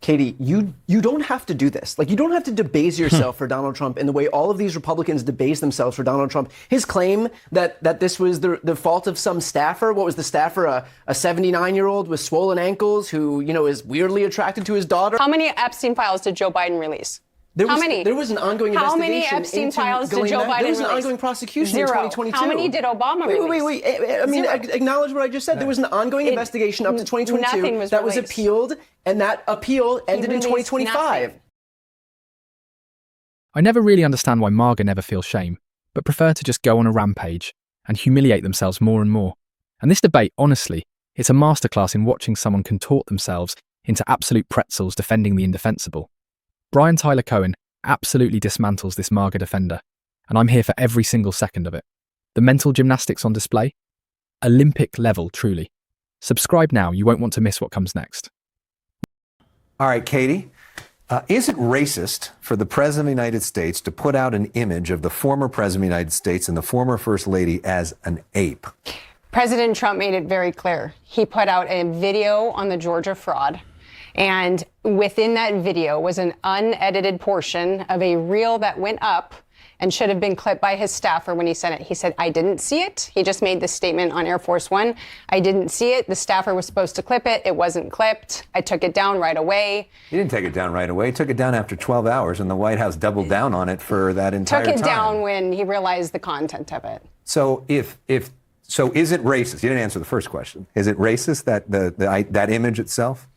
Katie, you don't have to do this. Like, you don't have to debase yourself for Donald Trump in the way all of these Republicans debase themselves for Donald Trump. His claim that this was the fault of some staffer. What was the staffer? A 79-year-old with swollen ankles who, is weirdly attracted to his daughter. How many Epstein files did Joe Biden release? How many? There was an ongoing investigation. How many Epstein files did Joe Biden release? There was an ongoing prosecution 0. in 2022. How many did Obama release? Wait. I mean, acknowledge what I just said. There was an ongoing investigation up to 2022 that was appealed, and that appeal ended in 2025. Nothing. I never really understand why MAGA never feel shame, but prefer to just go on a rampage and humiliate themselves more and more. And this debate, honestly, it's a masterclass in watching someone contort themselves into absolute pretzels defending the indefensible. Brian Tyler Cohen absolutely dismantles this MAGA defender, and I'm here for every single second of it. The mental gymnastics on display? Olympic level, truly. Subscribe now, you won't want to miss what comes next. All right, Katie, is it racist for the President of the United States to put out an image of the former President of the United States and the former First Lady as an ape? President Trump made it very clear. He put out a video on the Georgia fraud. And within that video was an unedited portion of a reel that went up and should have been clipped by his staffer when he said it. He said, I didn't see it. He just made this statement on Air Force One. I didn't see it. The staffer was supposed to clip it. It wasn't clipped. I took it down right away. He didn't take it down right away. He took it down after 12 hours, and the White House doubled down on it for that entire time. Took it down when he realized the content of it. So so is it racist? You didn't answer the first question. Is it racist that that image itself?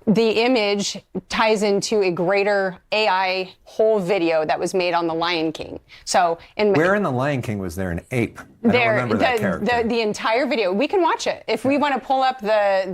The image ties into a greater AI whole video that was made on The Lion King. So, where in The Lion King was there an ape? I don't remember that character. The entire video. We can watch it if we want to pull up the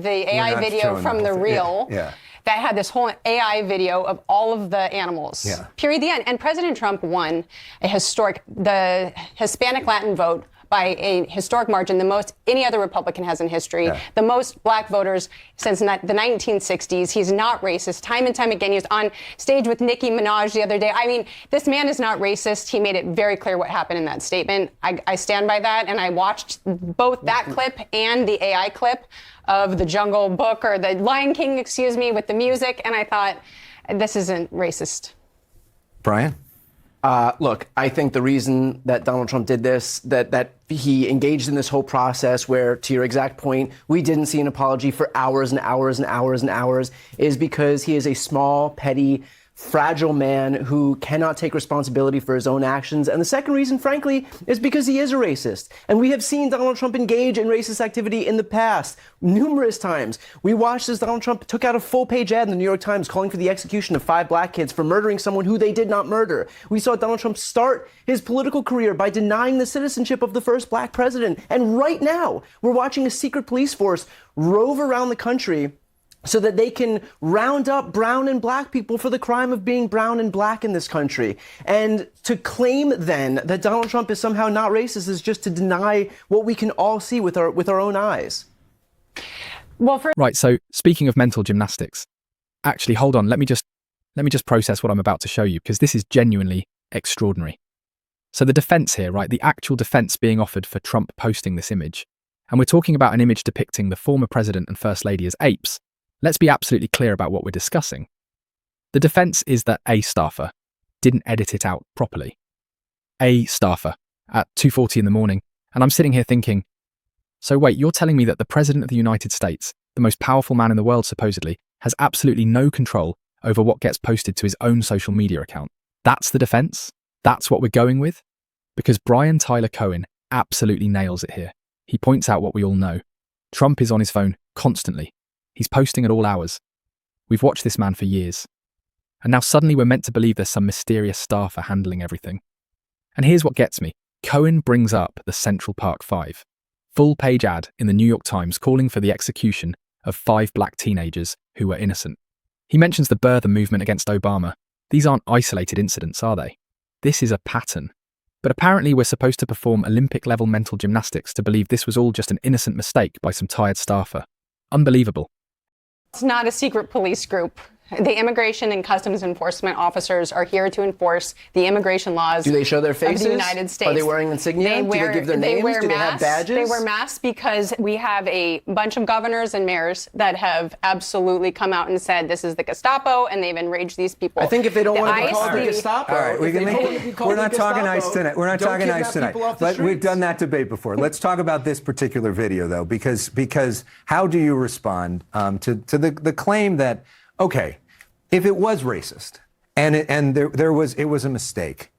AI video from the reel. Yeah. That had this whole AI video of all of the animals. Yeah. Period. The end. And President Trump won the Hispanic Latin vote by a historic margin, the most any other Republican has in history, the most black voters since the 1960s. He's not racist. Time and time again, he was on stage with Nicki Minaj the other day. I mean, this man is not racist. He made it very clear what happened in that statement. I stand by that, and I watched both that clip and the AI clip of the Jungle Book, or the Lion King, excuse me, with the music, and I thought, this isn't racist. Brian? Look, I think the reason that Donald Trump did this, that he engaged in this whole process where, to your exact point, we didn't see an apology for hours and hours and hours and hours, is because he is a small, petty, fragile man who cannot take responsibility for his own actions. And the second reason, frankly, is because he is a racist. And we have seen Donald Trump engage in racist activity in the past, numerous times. We watched as Donald Trump took out a full-page ad in the New York Times calling for the execution of 5 black kids for murdering someone who they did not murder. We saw Donald Trump start his political career by denying the citizenship of the first black president. And right now, we're watching a secret police force rove around the country so that they can round up brown and black people for the crime of being brown and black in this country. And to claim then that Donald Trump is somehow not racist is just to deny what we can all see with our own eyes. Right, so speaking of mental gymnastics, actually, hold on, let me just process what I'm about to show you, because this is genuinely extraordinary. So the defense here, right, the actual defense being offered for Trump posting this image, and we're talking about an image depicting the former president and first lady as apes. Let's be absolutely clear about what we're discussing. The defense is that a staffer didn't edit it out properly. A staffer at 2:40 in the morning, and I'm sitting here thinking, so wait, you're telling me that the President of the United States, the most powerful man in the world supposedly, has absolutely no control over what gets posted to his own social media account? That's the defense? That's what we're going with? Because Brian Tyler Cohen absolutely nails it here. He points out what we all know. Trump is on his phone constantly. He's posting at all hours. We've watched this man for years. And now suddenly we're meant to believe there's some mysterious staffer handling everything. And here's what gets me. Cohen brings up the Central Park 5. Full-page ad in the New York Times calling for the execution of 5 black teenagers who were innocent. He mentions the birther movement against Obama. These aren't isolated incidents, are they? This is a pattern. But apparently we're supposed to perform Olympic-level mental gymnastics to believe this was all just an innocent mistake by some tired staffer. Unbelievable. It's not a secret police group. The immigration and customs enforcement officers are here to enforce the immigration laws. Do they show their faces? Of the United States. Are they wearing insignia? Do they give their names? Wear Do they masks. have badges? They wear masks because we have a bunch of governors and mayors that have absolutely come out and said this is the Gestapo, and they've enraged these people. I think if they don't want to be called the ICE Gestapo, All right, we're not talking ICE tonight. We're not talking ICE tonight. But we've done that debate before. Let's talk about this particular video, though, because how do you respond to the claim that, okay, if it was racist and it was a mistake,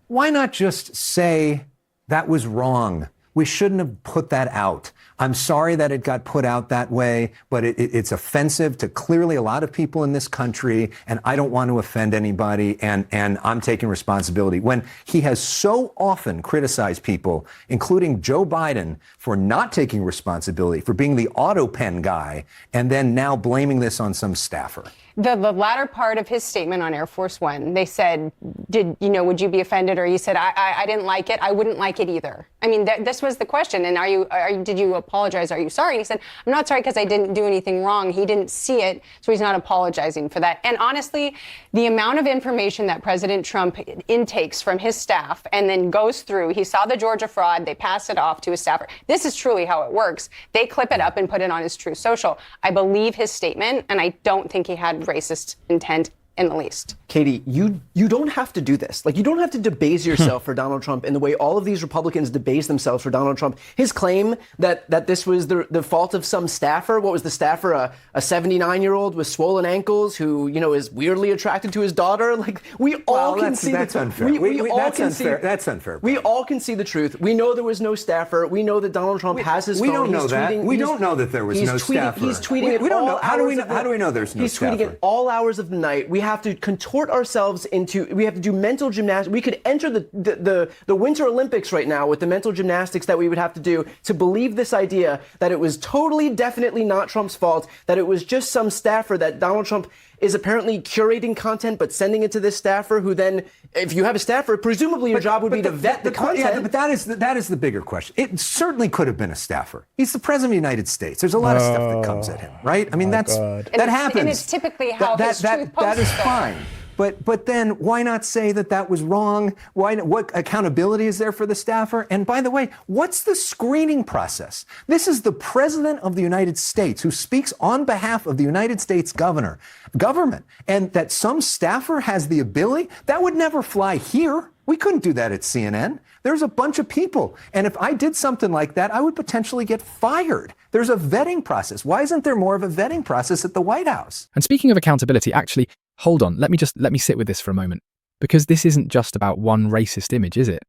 why not just say that was wrong? We shouldn't have put that out. I'm sorry that it got put out that way, but it's offensive to clearly a lot of people in this country, and I don't want to offend anybody, and I'm taking responsibility. When he has so often criticized people, including Joe Biden, for not taking responsibility, for being the auto pen guy, and then now blaming this on some staffer. The latter part of his statement on Air Force One, they said, would you be offended? Or he said, I didn't like it. I wouldn't like it either. I mean, this was the question. And did you apologize? Are you sorry? And he said, I'm not sorry because I didn't do anything wrong. He didn't see it, so he's not apologizing for that. And honestly, the amount of information that President Trump intakes from his staff and then goes through, he saw the Georgia fraud, they pass it off to his staffer. This is truly how it works. They clip it up and put it on his Truth Social. I believe his statement, and I don't think he had racist intent in the least. Katie, you don't have to do this. Like, you don't have to debase yourself for Donald Trump in the way all of these Republicans debase themselves for Donald Trump. His claim that this was the fault of some staffer. What was the staffer? A 79-year-old with swollen ankles who, is weirdly attracted to his daughter. Like, we all can see that's the unfair. That's unfair. We all can see the truth. We know there was no staffer. We know that Donald Trump has his phone. We don't know that. We don't know that there was no staffer. He's tweeting it. We don't know. How do we know there's no staffer? He's tweeting it all hours of the night. We have to contort ourselves we have to do mental gymnastics. We could enter the Winter Olympics right now with the mental gymnastics that we would have to do to believe this idea that it was totally, definitely not Trump's fault, that it was just some staffer, that Donald Trump is apparently curating content but sending it to this staffer who then, if you have a staffer, presumably your job would be to vet the content. Yeah, but that is the bigger question. It certainly could have been a staffer. He's the president of the United States. There's a lot of stuff that comes at him, right? I mean, that happens. And it's typically how his truth posts that is fine. But then why not say that was wrong? What accountability is there for the staffer? And by the way, what's the screening process? This is the president of the United States who speaks on behalf of the United States government. And that some staffer has the ability, that would never fly here. We couldn't do that at CNN. There's a bunch of people. And if I did something like that, I would potentially get fired. There's a vetting process. Why isn't there more of a vetting process at the White House? And speaking of accountability, actually, hold on, let me sit with this for a moment. Because this isn't just about one racist image, is it?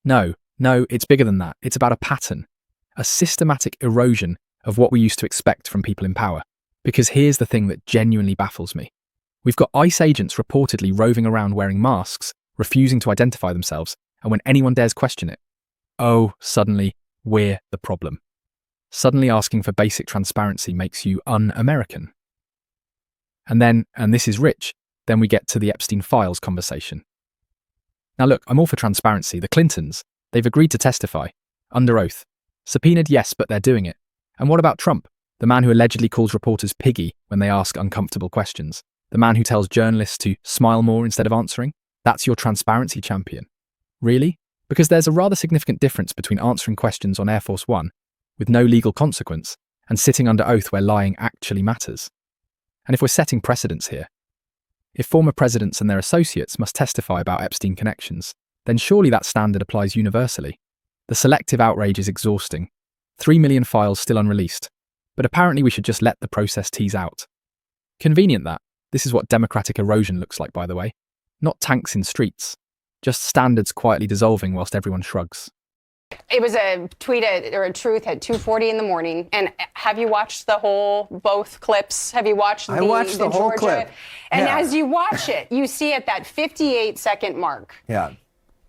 No, it's bigger than that. It's about a pattern, a systematic erosion of what we used to expect from people in power. Because here's the thing that genuinely baffles me. We've got ICE agents reportedly roving around wearing masks, refusing to identify themselves, and when anyone dares question it, suddenly we're the problem. Suddenly asking for basic transparency makes you un-American. And then, and this is rich, then we get to the Epstein files conversation. Now look, I'm all for transparency. The Clintons, they've agreed to testify, under oath. Subpoenaed, yes, but they're doing it. And what about Trump, the man who allegedly calls reporters piggy when they ask uncomfortable questions? The man who tells journalists to smile more instead of answering? That's your transparency champion. Really? Because there's a rather significant difference between answering questions on Air Force One with no legal consequence and sitting under oath where lying actually matters. And if we're setting precedents here, if former presidents and their associates must testify about Epstein connections, then surely that standard applies universally. The selective outrage is exhausting. 3 million files still unreleased. But apparently we should just let the process tease out. Convenient that. This is what democratic erosion looks like, by the way. Not tanks in streets. Just standards quietly dissolving whilst everyone shrugs. It was a or a truth at 2:40 in the morning. And have you watched both clips? Have you watched I watched the whole Georgia? clip. And yeah. as you watch it, you see at that 58-second mark, yeah.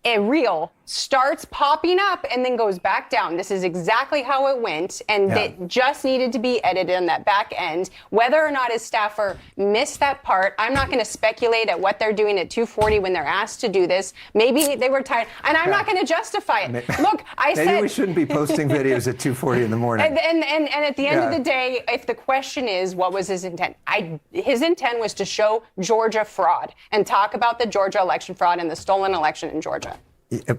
a reel starts popping up and then goes back down. This is exactly how it went, and it just needed to be edited on that back end. Whether or not his staffer missed that part, I'm not going to speculate at what they're doing at 2:40 when they're asked to do this. Maybe they were tired, and I'm not going to justify it. Look, I said... Maybe we shouldn't be posting videos at 2:40 in the morning. And at the end of the day, if the question is, what was his intent? His intent was to show Georgia fraud and talk about the Georgia election fraud and the stolen election in Georgia.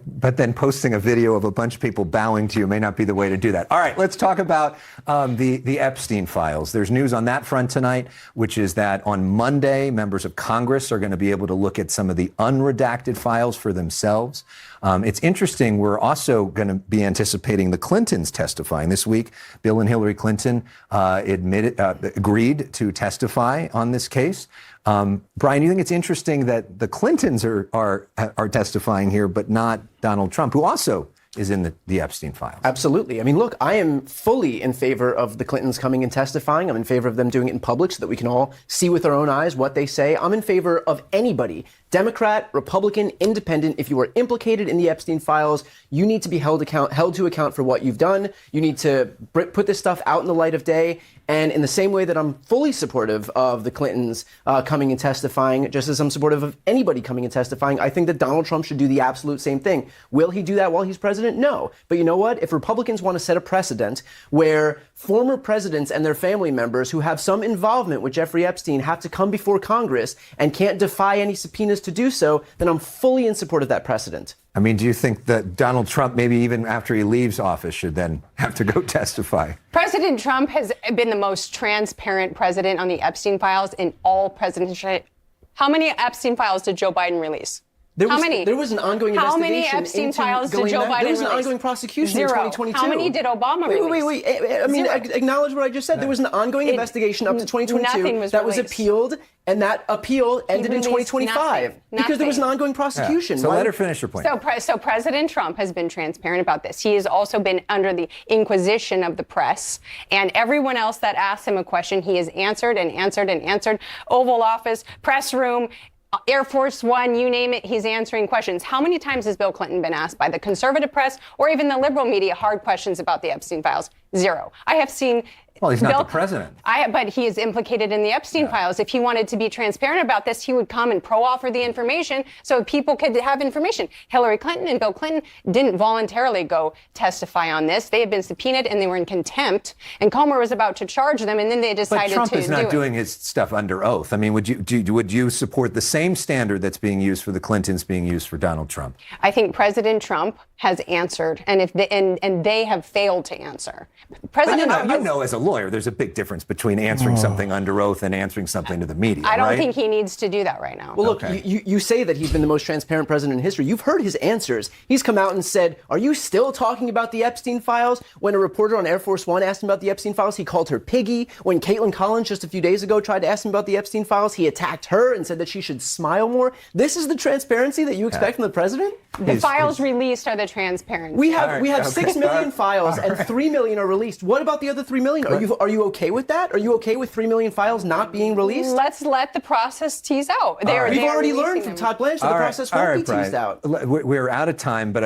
But then posting a video of a bunch of people bowing to you may not be the way to do that. All right, let's talk about the Epstein files. There's news on that front tonight, which is that on Monday, members of Congress are going to be able to look at some of the unredacted files for themselves. It's interesting. We're also going to be anticipating the Clintons testifying this week. Bill and Hillary Clinton agreed to testify on this case. Brian, you think it's interesting that the Clintons are testifying here, but not Donald Trump, who also is in the Epstein files? Absolutely. I mean, look, I am fully in favor of the Clintons coming and testifying. I'm in favor of them doing it in public so that we can all see with our own eyes what they say. I'm in favor of anybody, Democrat, Republican, Independent. If you are implicated in the Epstein files, you need to be held to account for what you've done. You need to put this stuff out in the light of day. And in the same way that I'm fully supportive of the Clintons coming and testifying, just as I'm supportive of anybody coming and testifying, I think that Donald Trump should do the absolute same thing. Will he do that while he's president? No. But you know what? If Republicans want to set a precedent where former presidents and their family members who have some involvement with Jeffrey Epstein have to come before Congress and can't defy any subpoenas to do so, then I'm fully in support of that precedent. I mean, do you think that Donald Trump, maybe even after he leaves office, should then have to go testify? President Trump has been the most transparent president on the Epstein files in all presidential. How many Epstein files did Joe Biden release? How many? There was an ongoing investigation. How many Epstein files did Joe Biden release? There was an ongoing prosecution Zero. in 2022. How many did Obama release? Wait. I mean, acknowledge what I just said. There was an ongoing investigation up to 2022 that was appealed, and that appeal ended in 2025 because there was an ongoing prosecution. So let her finish her point. So President Trump has been transparent about this. He has also been under the inquisition of the press, and everyone else that asked him a question, he has answered and answered and answered. Oval Office, press room, Air Force One, you name it, he's answering questions. How many times has Bill Clinton been asked by the conservative press or even the liberal media hard questions about the Epstein files? Zero. I have seen... Well, he's not the president. But he is implicated in the Epstein files. If he wanted to be transparent about this, he would come and pro-offer the information so people could have information. Hillary Clinton and Bill Clinton didn't voluntarily go testify on this. They had been subpoenaed and they were in contempt. And Comer was about to charge them, and then they decided to do it. But Trump is not doing his stuff under oath. I mean, would you support the same standard that's being used for the Clintons being used for Donald Trump? I think President Trump has answered, and they have failed to answer. President Trump, you know, as a lawyer, there's a big difference between answering something under oath and answering something to the media. I don't think he needs to do that right now. Well, look, you say that he's been the most transparent president in history. You've heard his answers. He's come out and said, are you still talking about the Epstein files? When a reporter on Air Force One asked him about the Epstein files, he called her piggy. When Caitlin Collins just a few days ago tried to ask him about the Epstein files, he attacked her and said that she should smile more. This is the transparency that you expect from the president? The files released are the transparency. We have 6 million files and 3 million are released. What about the other 3 million? Are you okay with that? Are you okay with 3 million files not being released? Let's let the process tease out. We've already learned from Todd Blanche that the process won't be teased out. We're out of time, but